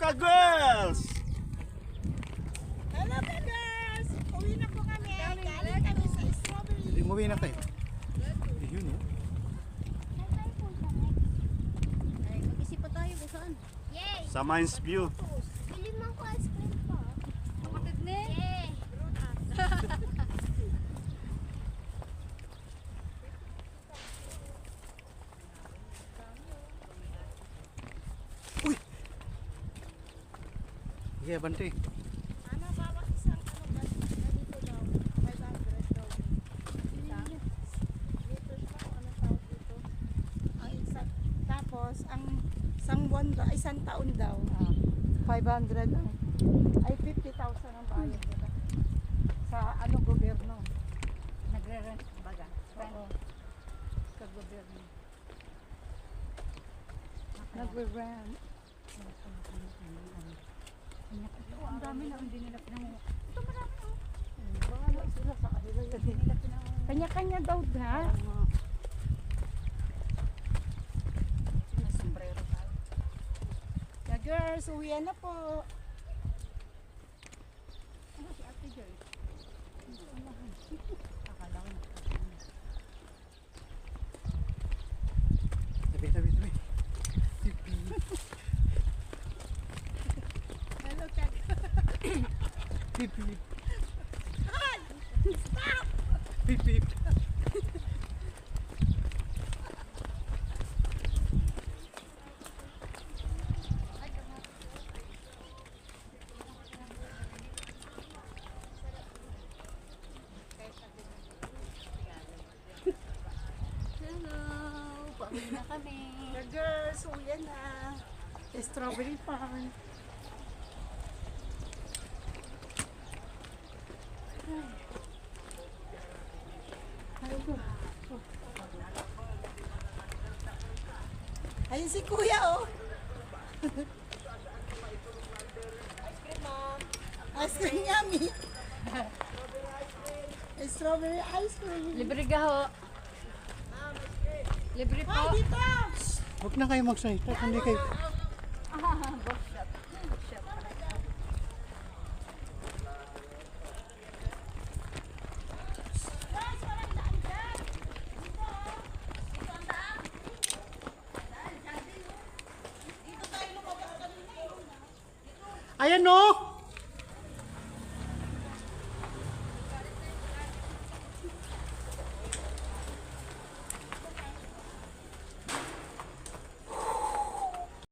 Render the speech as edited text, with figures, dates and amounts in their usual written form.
ka-girls! Hello ka-girls! Uwi na po kami. Galing kami sa strawberry. Hindi mo na kayo. Yun oh. Ay, mag-isip pa tayo kung saan. Yay! Sa Mines View. Bilhin mo ako ice cream pa. Kapatid ni? Yay! Sige, bante. Ano bawat isang ganito daw? 500 daw. Dito siya, ano tawag dito? Ang isa, tapos, ang isang buwan daw, isang taon daw. 500 ang, ay 50,000 ang bayad nila. Sa ano gobyerno. Nagre-rent baga. Oo. Sa gobyerno. Nagre-rent. Ang dami na hindi nila pinangungo. Ito marami oh. Bahala sila sa kanila yan. Hindi nila pinangungo. Kanya-kanya daw ha. May sombrero tayo. Yeah, girls, uwian na po. Ano si Ate Joy? Akala ko Tabi, tabi, tabi. Hello, Kat. Pipi. Stop! Pipi. hello! Pauwi na kami. The girls, uwian na. Strawberry farm. Ayun si Kuya, oh. Ice cream, mom. Ice cream, yummy. Strawberry ice cream. Libre ka ho. Libre po. Ay, dito! Huwag na kayo magsalita. Hindi kayo. Boss shop. Shop. Guys, walang daan dyan. Dito, oh. Dito ang daan. Dito tayo lumabas kanina. Ayan no!